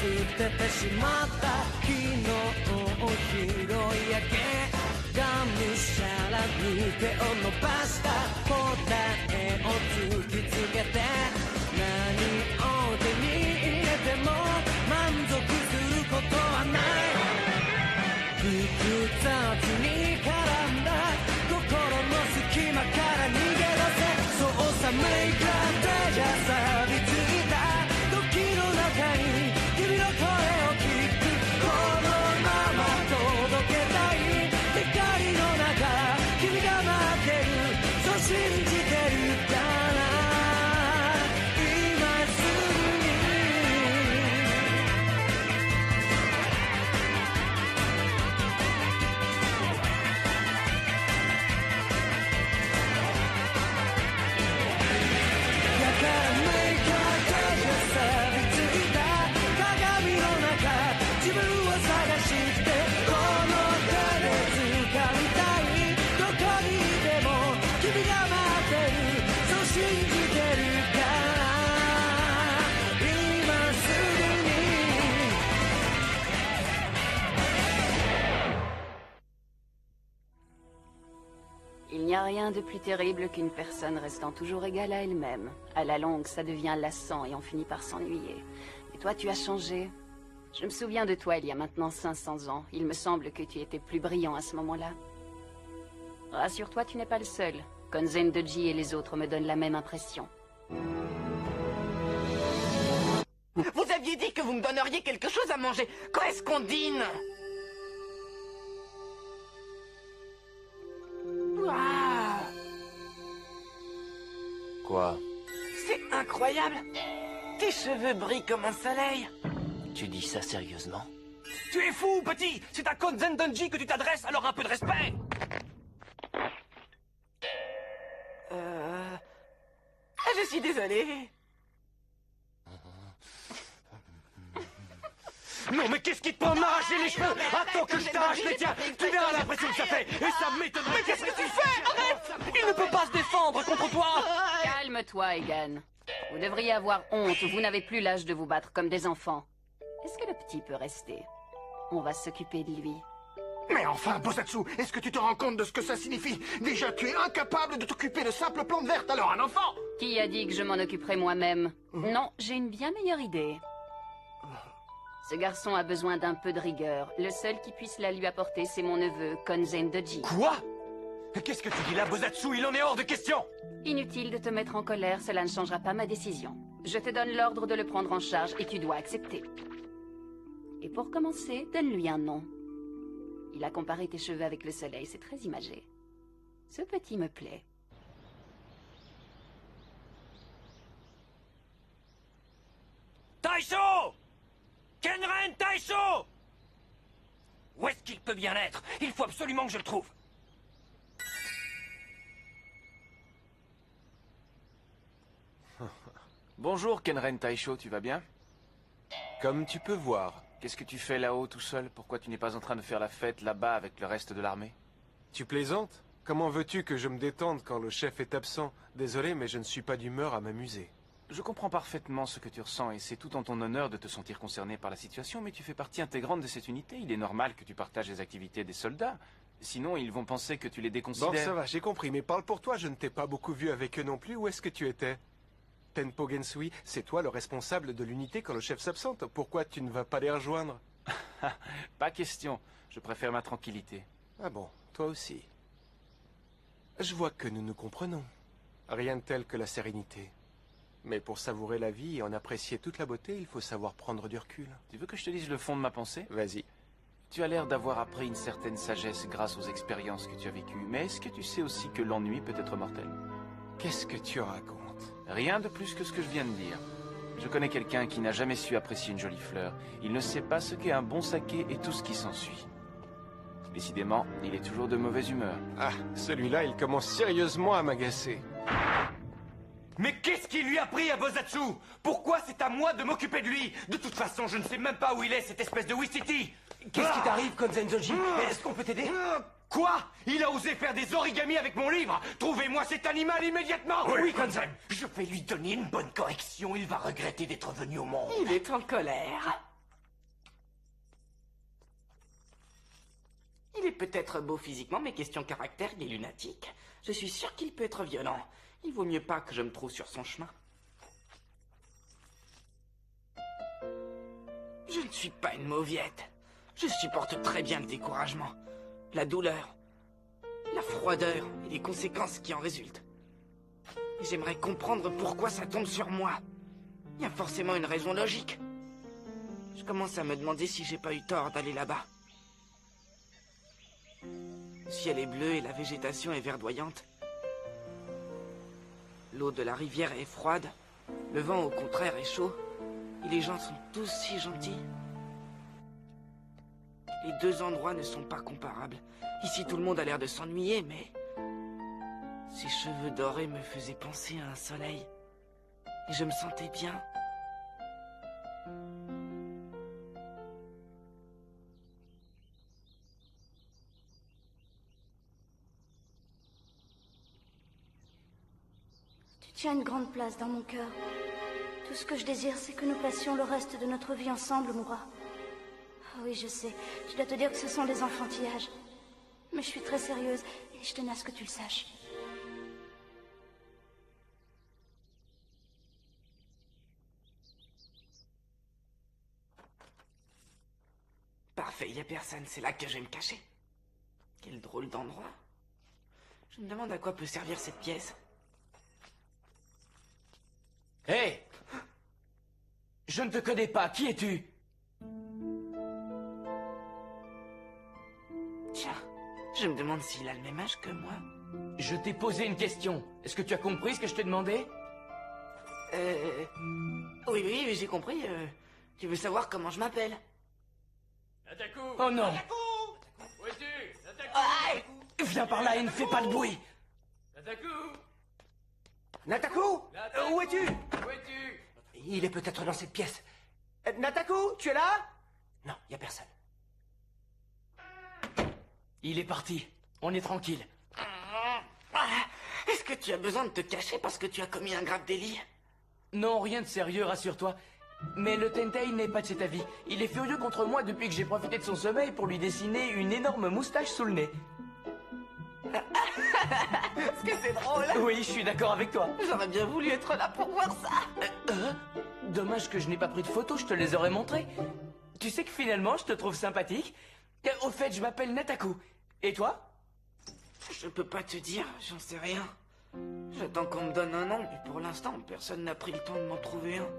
捨ててしまった昨日拾い上げがむしゃらに手を伸ばした答えを突きつけて何を手に入れても満足することはない複雑に絡んだ心の隙間から逃げ出せそうさメイクラでじゃ錆びついた時の中に君の声を聞くこのまま届けたい光の中君が待ってるそう信じてるから今すぐにだからメイクアで錆びついた鏡の中自分を探してこの手で掴みたいどこにいても君が待ってるそう信じてるから今すぐにIl n'y a rien de plus terrible qu'une personne restant toujours égale à elle-même. À la longue, ça devient lassant et on finit par s'ennuyer. Et toi, tu as changé. Je me souviens de toi il y a maintenant 500 ans. Il me semble que tu étais plus brillant à ce moment-là. Rassure-toi, tu n'es pas le seul. Konzen Doji et les autres me donnent la même impression. Vous aviez dit que vous me donneriez quelque chose à manger. Quand est-ce qu'on dîne? Waouh! Quoi? C'est incroyable! Tes cheveux brillent comme un soleil. Tu dis ça sérieusement? Tu es fou, petit! C'est à Konzen Donji que tu t'adresses, alors un peu de respect! Je suis désolé. Non, mais qu'est-ce qui te prend de m'arracher les cheveux? Attends que je t'arrache les tiens! Tu verras l'impression que ça fait! Et ça m'étonnerait! Mais qu'est-ce que tu fais? Arrête! Il ne peut pas se défendre contre toi! Calme-toi, Egan. Vous devriez avoir honte, vous n'avez plus l'âge de vous battre comme des enfants. Est-ce que le petit peut rester? On va s'occuper de lui. Mais enfin, Bosatsu, est-ce que tu te rends compte de ce que ça signifie? Déjà, tu es incapable de t'occuper de simples plantes vertes, alors un enfant? Qui a dit que je m'en occuperai moi-même? Non, j'ai une bien meilleure idée. Ce garçon a besoin d'un peu de rigueur. Le seul qui puisse la lui apporter, c'est mon neveu, Konzen Doji. Quoi? Qu'est-ce que tu dis là, Bosatsu? Il en est hors de question! Inutile de te mettre en colère, cela ne changera pas ma décision. Je te donne l'ordre de le prendre en charge et tu dois accepter. Et pour commencer, donne-lui un nom. Il a comparé tes cheveux avec le soleil, c'est très imagé. Ce petit me plaît. Taisho! Kenren Taisho! Où est-ce qu'il peut bien être? Il faut absolument que je le trouve. Bonjour Kenren Taisho, tu vas bien? Comme tu peux voir, qu'est-ce que tu fais là-haut tout seul? Pourquoi tu n'es pas en train de faire la fête là-bas avec le reste de l'armée? Tu plaisantes? Comment veux-tu que je me détende quand le chef est absent? Désolé, mais je ne suis pas d'humeur à m'amuser. Je comprends parfaitement ce que tu ressens et c'est tout en ton honneur de te sentir concerné par la situation, mais tu fais partie intégrante de cette unité. Il est normal que tu partages les activités des soldats. Sinon, ils vont penser que tu les déconsidères. Bon, ça va, j'ai compris, mais parle pour toi, je ne t'ai pas beaucoup vu avec eux non plus. Où est-ce que tu étais? Tenpo Gensui, c'est toi le responsable de l'unité quand le chef s'absente. Pourquoi tu ne vas pas les rejoindre? Pas question. Je préfère ma tranquillité. Ah bon, toi aussi. Je vois que nous nous comprenons. Rien de tel que la sérénité. Mais pour savourer la vie et en apprécier toute la beauté, il faut savoir prendre du recul. Tu veux que je te dise le fond de ma pensée? Vas-y. Tu as l'air d'avoir appris une certaine sagesse grâce aux expériences que tu as vécues. Mais est-ce que tu sais aussi que l'ennui peut être mortel? Qu'est-ce que tu racontes? Rien de plus que ce que je viens de dire. Je connais quelqu'un qui n'a jamais su apprécier une jolie fleur. Il ne sait pas ce qu'est un bon saké et tout ce qui s'ensuit. Décidément, il est toujours de mauvaise humeur. Ah, celui-là, il commence sérieusement à m'agacer. Mais qu'est-ce qui lui a pris à Bosatsu? Pourquoi c'est à moi de m'occuper de lui? De toute façon, je ne sais même pas où il est, cette espèce de Wistiti. Qu'est-ce qui t'arrive, Konzen Doji? Est-ce qu'on peut t'aider? Quoi? Il a osé faire des origamis avec mon livre? Trouvez-moi cet animal immédiatement! Oui, Konzen. Je vais lui donner une bonne correction, il va regretter d'être venu au monde. Il est en colère. Il est peut-être beau physiquement, mais question caractère, il est lunatique. Je suis sûr qu'il peut être violent. Il vaut mieux pas que je me trouve sur son chemin. Je ne suis pas une mauviette. Je supporte très bien le découragement, la douleur, la froideur et les conséquences qui en résultent. Et j'aimerais comprendre pourquoi ça tombe sur moi. Il y a forcément une raison logique. Je commence à me demander si j'ai pas eu tort d'aller là-bas. Le ciel est bleu et la végétation est verdoyante. L'eau de la rivière est froide. Le vent, au contraire, est chaud. Et les gens sont tous si gentils. Les deux endroits ne sont pas comparables. Ici, tout le monde a l'air de s'ennuyer, mais... Ses cheveux dorés me faisaient penser à un soleil. Et je me sentais bien. Tu tiens une grande place dans mon cœur. Tout ce que je désire, c'est que nous passions le reste de notre vie ensemble, Moura. Ah oui, je sais. Je dois te dire que ce sont des enfantillages. Mais je suis très sérieuse et je tenais à ce que tu le saches. Parfait, il n'y a personne, c'est là que je vais me cacher. Quel drôle d'endroit. Je me demande à quoi peut servir cette pièce. Hé hey! Je ne te connais pas, qui es-tu? Tiens, je me demande s'il a le même âge que moi. Je t'ai posé une question. Est-ce que tu as compris ce que je t'ai demandé? Oui, j'ai compris. Tu veux savoir comment je m'appelle? Nataku! Oh non! Nataku! Où es-tu? Nataku! Ah, Viens par là et ne fais pas de bruit! Nataku! Nataku! Où es-tu? Où es-tu? Il est peut-être dans cette pièce. Nataku, tu es là? Non, il n'y a personne. Il est parti. On est tranquille. Est-ce que tu as besoin de te cacher parce que tu as commis un grave délit? Non, rien de sérieux, rassure-toi. Mais le Tentei n'est pas de cet avis. Il est furieux contre moi depuis que j'ai profité de son sommeil pour lui dessiner une énorme moustache sous le nez. Est-ce que c'est drôle? Oui, je suis d'accord avec toi. J'aurais bien voulu être là pour voir ça. Dommage que je n'ai pas pris de photos, je te les aurais montrées. Tu sais que finalement, je te trouve sympathique. Au fait, je m'appelle Nataku. Et toi? Je peux pas te dire, j'en sais rien. J'attends qu'on me donne un nom, mais pour l'instant, personne n'a pris le temps de m'en trouver un.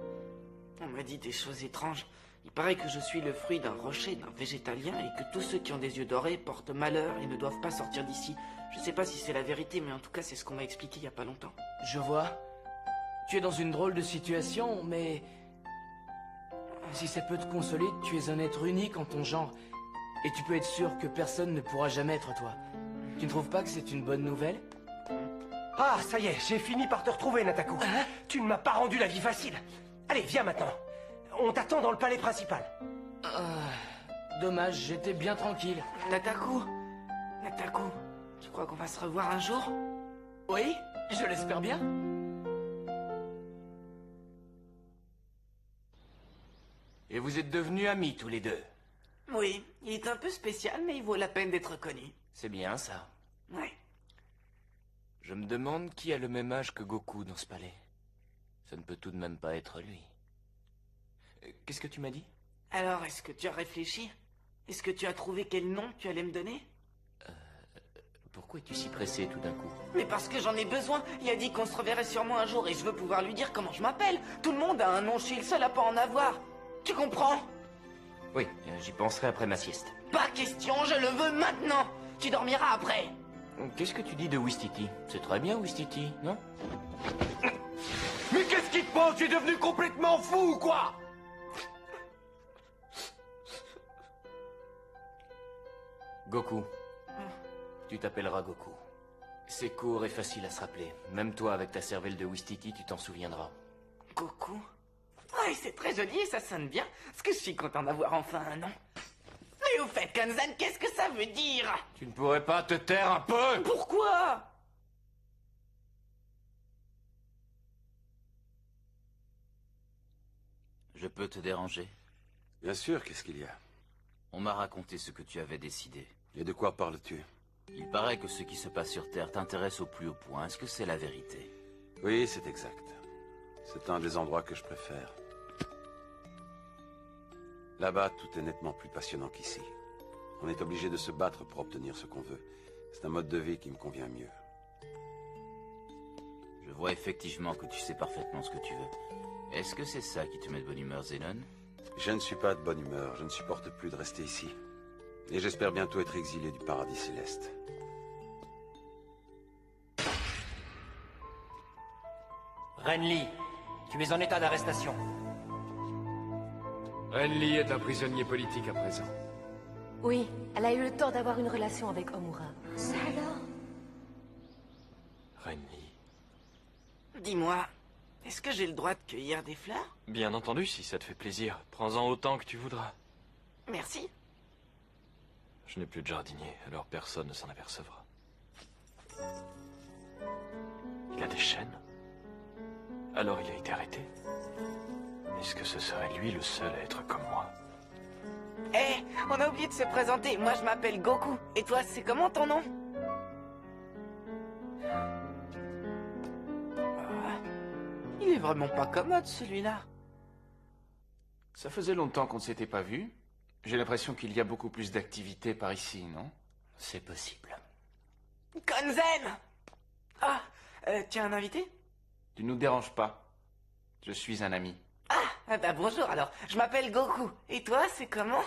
On m'a dit des choses étranges. Il paraît que je suis le fruit d'un rocher, d'un végétalien, et que tous ceux qui ont des yeux dorés portent malheur et ne doivent pas sortir d'ici. Je sais pas si c'est la vérité, mais en tout cas, c'est ce qu'on m'a expliqué il y a pas longtemps. Je vois. Tu es dans une drôle de situation, mais... Si ça peut te consoler, tu es un être unique en ton genre. Et tu peux être sûr que personne ne pourra jamais être toi. Tu ne trouves pas que c'est une bonne nouvelle? Ah, ça y est, j'ai fini par te retrouver, Nataku. Hein? Tu ne m'as pas rendu la vie facile. Allez, viens maintenant. On t'attend dans le palais principal. Dommage, j'étais bien tranquille. Nataku, tu crois qu'on va se revoir un jour? Oui, je l'espère bien. Et vous êtes devenus amis tous les deux? Oui, il est un peu spécial, mais il vaut la peine d'être connu. C'est bien ça. Ouais. Je me demande qui a le même âge que Goku dans ce palais. Ça ne peut tout de même pas être lui. Qu'est-ce que tu m'as dit? Alors, est-ce que tu as réfléchi? Est-ce que tu as trouvé quel nom tu allais me donner? Pourquoi es-tu si pressé tout d'un coup? Mais parce que j'en ai besoin. Il a dit qu'on se reverrait sûrement un jour et je veux pouvoir lui dire comment je m'appelle. Tout le monde a un nom, je suis le seul à pas en avoir. Tu comprends? Oui, j'y penserai après ma sieste. Pas question, je le veux maintenant. Tu dormiras après. Qu'est-ce que tu dis de Wistiti? C'est très bien, Wistiti, non? Mais qu'est-ce qui te prend? Tu es devenu complètement fou ou quoi? Goku. Tu t'appelleras Goku. C'est court et facile à se rappeler. Même toi, avec ta cervelle de Wistiti, tu t'en souviendras. Goku? Ouais, c'est très joli et ça sonne bien. Est-ce que je suis content d'avoir enfin un nom? Mais au fait, Kanzan, qu'est-ce que ça veut dire? Tu ne pourrais pas te taire un peu? Pourquoi? Je peux te déranger? Bien sûr, qu'est-ce qu'il y a? On m'a raconté ce que tu avais décidé. Et de quoi parles-tu? Il paraît que ce qui se passe sur Terre t'intéresse au plus haut point. Est-ce que c'est la vérité? Oui, c'est exact. C'est un des endroits que je préfère. Là-bas, tout est nettement plus passionnant qu'ici. On est obligé de se battre pour obtenir ce qu'on veut. C'est un mode de vie qui me convient mieux. Je vois effectivement que tu sais parfaitement ce que tu veux. Est-ce que c'est ça qui te met de bonne humeur, Zenon? Je ne suis pas de bonne humeur. Je ne supporte plus de rester ici. Et j'espère bientôt être exilé du paradis céleste. Renly, tu es en état d'arrestation. Renly est un prisonnier politique à présent. Oui, elle a eu le tort d'avoir une relation avec Omura. Ça alors? Renly. Dis-moi, est-ce que j'ai le droit de cueillir des fleurs? Bien entendu, si ça te fait plaisir. Prends-en autant que tu voudras. Merci. Je n'ai plus de jardinier, alors personne ne s'en apercevra. Il a des chaînes? Alors il a été arrêté? Est-ce que ce serait lui le seul à être comme moi? Hé, on a oublié de se présenter. Moi, je m'appelle Goku. Et toi, c'est comment ton nom? Il est vraiment pas commode, celui-là. Ça faisait longtemps qu'on ne s'était pas vu. J'ai l'impression qu'il y a beaucoup plus d'activité par ici, non? C'est possible. Konzen! Ah, tu as un invité? Tu ne nous déranges pas. Je suis un ami. Ah, bah bonjour alors. Je m'appelle Goku. Et toi, c'est comment?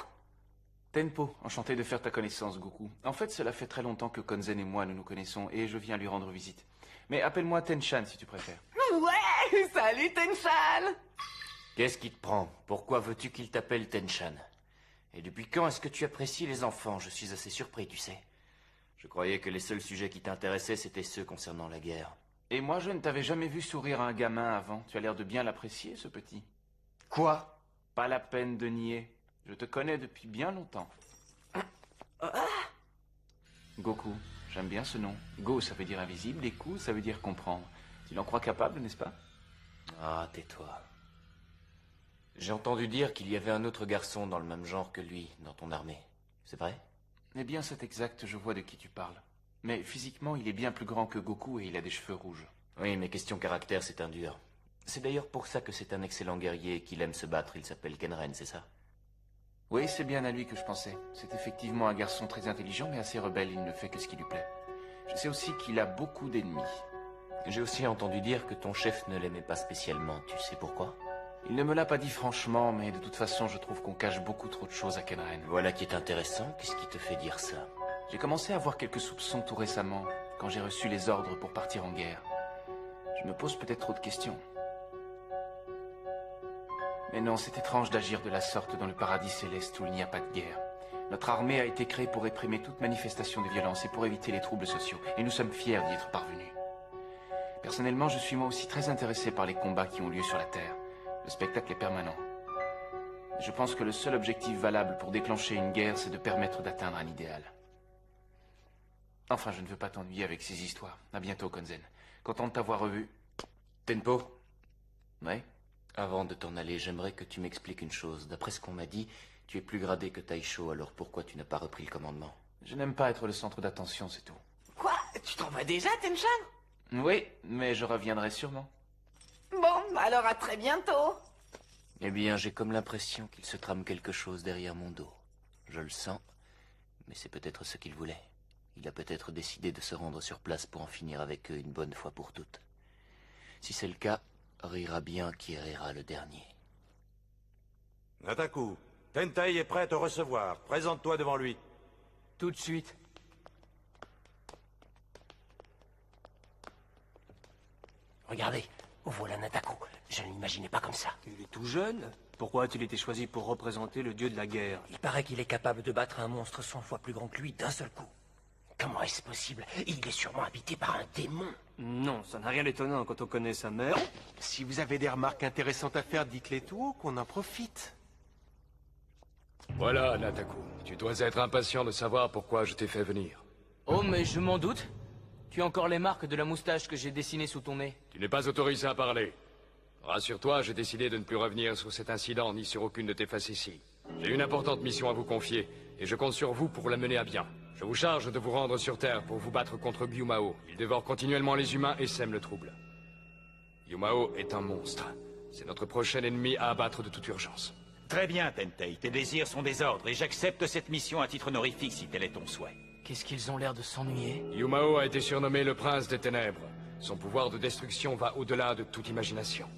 Tenpo, enchanté de faire ta connaissance, Goku. En fait, cela fait très longtemps que Konzen et moi nous nous connaissons et je viens lui rendre visite. Mais appelle-moi Tenchan si tu préfères. Ouais, salut Tenchan! Qu'est-ce qui te prend? Pourquoi veux-tu qu'il t'appelle Tenchan? Et depuis quand est-ce que tu apprécies les enfants? Je suis assez surpris, tu sais. Je croyais que les seuls sujets qui t'intéressaient, c'étaient ceux concernant la guerre. Et moi, je ne t'avais jamais vu sourire à un gamin avant. Tu as l'air de bien l'apprécier, ce petit. Quoi? Pas la peine de nier. Je te connais depuis bien longtemps. Goku, j'aime bien ce nom. Go, ça veut dire invisible, et Ku, ça veut dire comprendre. Tu l'en crois capable, n'est-ce pas? Ah, tais-toi. J'ai entendu dire qu'il y avait un autre garçon dans le même genre que lui, dans ton armée. C'est vrai? Eh bien, c'est exact, je vois de qui tu parles. Mais physiquement, il est bien plus grand que Goku et il a des cheveux rouges. Oui, mais question caractère, c'est un dur. C'est d'ailleurs pour ça que c'est un excellent guerrier et qu'il aime se battre. Il s'appelle Kenren, c'est ça? Oui, c'est bien à lui que je pensais. C'est effectivement un garçon très intelligent, mais assez rebelle. Il ne fait que ce qui lui plaît. Je sais aussi qu'il a beaucoup d'ennemis. J'ai aussi entendu dire que ton chef ne l'aimait pas spécialement. Tu sais pourquoi? Il ne me l'a pas dit franchement, mais de toute façon, je trouve qu'on cache beaucoup trop de choses à Kenren. Voilà qui est intéressant. Qu'est-ce qui te fait dire ça? J'ai commencé à avoir quelques soupçons tout récemment, quand j'ai reçu les ordres pour partir en guerre. Je me pose peut-être trop de questions. Mais non, c'est étrange d'agir de la sorte dans le paradis céleste où il n'y a pas de guerre. Notre armée a été créée pour réprimer toute manifestation de violence et pour éviter les troubles sociaux. Et nous sommes fiers d'y être parvenus. Personnellement, je suis moi aussi très intéressé par les combats qui ont lieu sur la Terre. Le spectacle est permanent. Je pense que le seul objectif valable pour déclencher une guerre, c'est de permettre d'atteindre un idéal. Enfin, je ne veux pas t'ennuyer avec ces histoires. À bientôt, Konzen. Content de t'avoir revu. Tenpo? Ouais? Avant de t'en aller, j'aimerais que tu m'expliques une chose. D'après ce qu'on m'a dit, tu es plus gradé que Taisho, alors pourquoi tu n'as pas repris le commandement? Je n'aime pas être le centre d'attention, c'est tout. Quoi? Tu t'en vas déjà, Tenchan? Oui, mais je reviendrai sûrement. Bon, alors à très bientôt. Eh bien, j'ai comme l'impression qu'il se trame quelque chose derrière mon dos. Je le sens, mais c'est peut-être ce qu'il voulait. Il a peut-être décidé de se rendre sur place pour en finir avec eux une bonne fois pour toutes. Si c'est le cas, rira bien qui rira le dernier. Nataku, Tentei est prêt à te recevoir. Présente-toi devant lui. Tout de suite. Regardez, voilà Nataku. Je ne l'imaginais pas comme ça. Il est tout jeune. Pourquoi a-t-il été choisi pour représenter le dieu de la guerre? Il paraît qu'il est capable de battre un monstre 100 fois plus grand que lui d'un seul coup. Comment est-ce possible? Il est sûrement habité par un démon. Non, ça n'a rien d'étonnant quand on connaît sa mère. Si vous avez des remarques intéressantes à faire, dites-les tout haut, qu'on en profite. Voilà, Nataku. Tu dois être impatient de savoir pourquoi je t'ai fait venir. Oh, mais je m'en doute. Tu as encore les marques de la moustache que j'ai dessinée sous ton nez. Tu n'es pas autorisé à parler. Rassure-toi, j'ai décidé de ne plus revenir sur cet incident ni sur aucune de tes facéties. J'ai une importante mission à vous confier, et je compte sur vous pour la mener à bien. Je vous charge de vous rendre sur Terre pour vous battre contre Gyumao. Il dévore continuellement les humains et sème le trouble. Gyumao est un monstre. C'est notre prochain ennemi à abattre de toute urgence. Très bien, Tentei. Tes désirs sont des ordres et j'accepte cette mission à titre honorifique si tel est ton souhait. Qu'est-ce qu'ils ont l'air de s'ennuyer? Gyumao a été surnommé le prince des ténèbres. Son pouvoir de destruction va au-delà de toute imagination.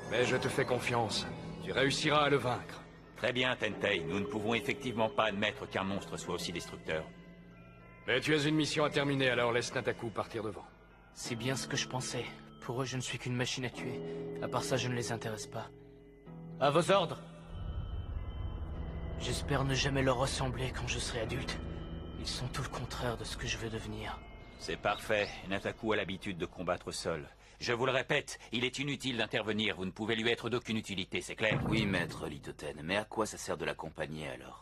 Mais je te fais confiance. Tu réussiras à le vaincre. Très bien, Tentei. Nous ne pouvons effectivement pas admettre qu'un monstre soit aussi destructeur. Mais tu as une mission à terminer, alors laisse Nataku partir devant. C'est bien ce que je pensais. Pour eux, je ne suis qu'une machine à tuer. À part ça, je ne les intéresse pas. À vos ordres. J'espère ne jamais leur ressembler quand je serai adulte. Ils sont tout le contraire de ce que je veux devenir. C'est parfait. Nataku a l'habitude de combattre seul. Je vous le répète, il est inutile d'intervenir. Vous ne pouvez lui être d'aucune utilité, c'est clair? Oui, maître Litoten. Mais à quoi ça sert de l'accompagner, alors?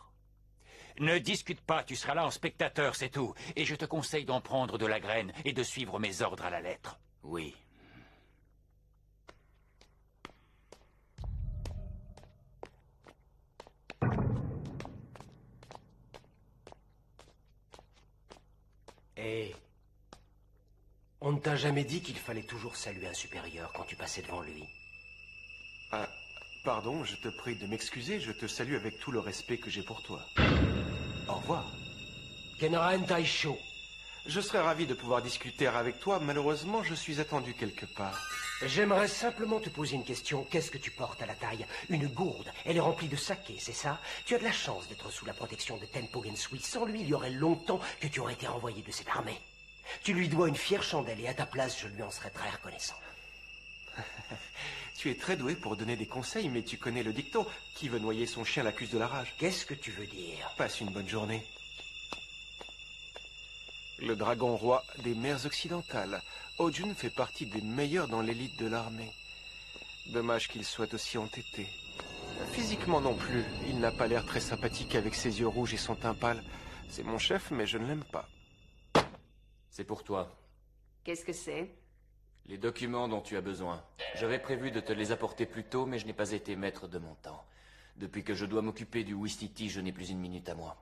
Ne discute pas, tu seras là en spectateur, c'est tout. Et je te conseille d'en prendre de la graine et de suivre mes ordres à la lettre. Oui. Hé, on ne t'a jamais dit qu'il fallait toujours saluer un supérieur quand tu passais devant lui? Ah, pardon, je te prie de m'excuser, je te salue avec tout le respect que j'ai pour toi. Au revoir. Kenran Taisho. Je serais ravi de pouvoir discuter avec toi, malheureusement je suis attendu quelque part. J'aimerais simplement te poser une question. Qu'est-ce que tu portes à la taille? Une gourde. Elle est remplie de saké, c'est ça? Tu as de la chance d'être sous la protection de Tenpo Gensui. Sans lui, il y aurait longtemps que tu aurais été renvoyé de cette armée. Tu lui dois une fière chandelle et à ta place, je lui en serais très reconnaissant. Tu es très doué pour donner des conseils, mais tu connais le dicton. Qui veut noyer son chien l'accuse de la rage. Qu'est-ce que tu veux dire? Passe une bonne journée. Le dragon roi des mers occidentales. Ojun fait partie des meilleurs dans l'élite de l'armée. Dommage qu'il soit aussi entêté. Physiquement non plus. Il n'a pas l'air très sympathique avec ses yeux rouges et son teint pâle. C'est mon chef, mais je ne l'aime pas. C'est pour toi. Qu'est-ce que c'est? Les documents dont tu as besoin. J'avais prévu de te les apporter plus tôt, mais je n'ai pas été maître de mon temps. Depuis que je dois m'occuper du Wistiti, je n'ai plus une minute à moi.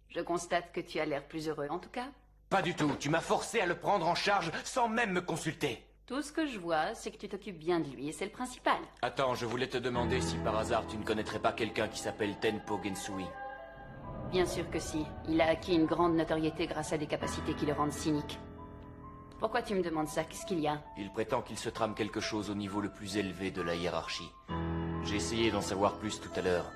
Je constate que tu as l'air plus heureux, en tout cas. Pas du tout. Tu m'as forcé à le prendre en charge sans même me consulter. Tout ce que je vois, c'est que tu t'occupes bien de lui, et c'est le principal. Attends, je voulais te demander si par hasard tu ne connaîtrais pas quelqu'un qui s'appelle Tenpo Gensui. Bien sûr que si. Il a acquis une grande notoriété grâce à des capacités qui le rendent cynique. Pourquoi tu me demandes ça? Qu'est-ce qu'il y a? Il prétend qu'il se trame quelque chose au niveau le plus élevé de la hiérarchie. J'ai essayé d'en savoir plus tout à l'heure,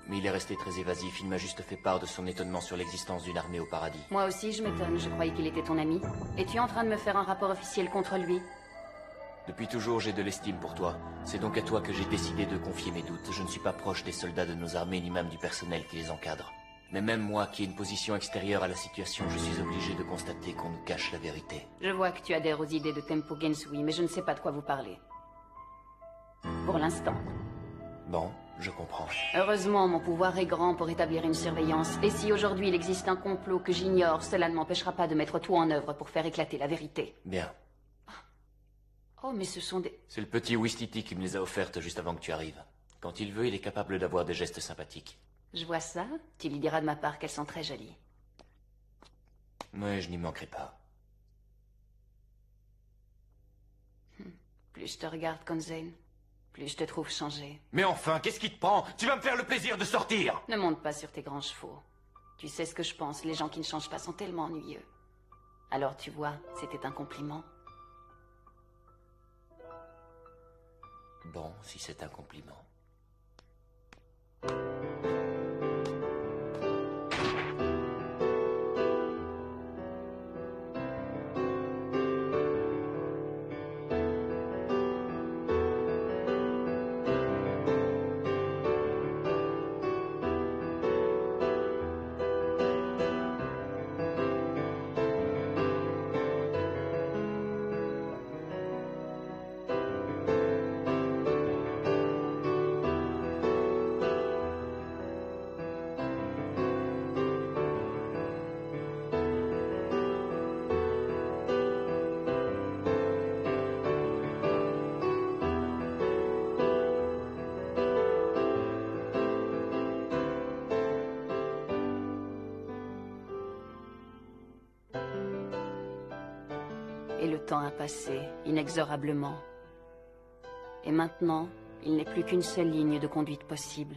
mais il est resté très évasif. Il m'a juste fait part de son étonnement sur l'existence d'une armée au paradis. Moi aussi, je m'étonne. Je croyais qu'il était ton ami. Et tu es en train de me faire un rapport officiel contre lui? Depuis toujours, j'ai de l'estime pour toi. C'est donc à toi que j'ai décidé de confier mes doutes. Je ne suis pas proche des soldats de nos armées, ni même du personnel qui les encadre. Mais même moi, qui ai une position extérieure à la situation, je suis obligé de constater qu'on nous cache la vérité. Je vois que tu adhères aux idées de Tenpo Gensui, mais je ne sais pas de quoi vous parlez. Pour l'instant. Bon, je comprends. Heureusement, mon pouvoir est grand pour établir une surveillance. Et si aujourd'hui il existe un complot que j'ignore, cela ne m'empêchera pas de mettre tout en œuvre pour faire éclater la vérité. Bien. Oh, mais ce sont des... C'est le petit Wistiti qui me les a offertes juste avant que tu arrives. Quand il veut, il est capable d'avoir des gestes sympathiques. Je vois ça. Tu lui diras de ma part qu'elles sont très jolies. Mais je n'y manquerai pas. Plus je te regarde, Konzen, plus je te trouve changé. Mais enfin, qu'est-ce qui te prend? Tu vas me faire le plaisir de sortir! Ne monte pas sur tes grands chevaux. Tu sais ce que je pense, les gens qui ne changent pas sont tellement ennuyeux. Alors tu vois, c'était un compliment. Bon, si c'est un compliment. Et le temps a passé, inexorablement. Et maintenant, il n'est plus qu'une seule ligne de conduite possible.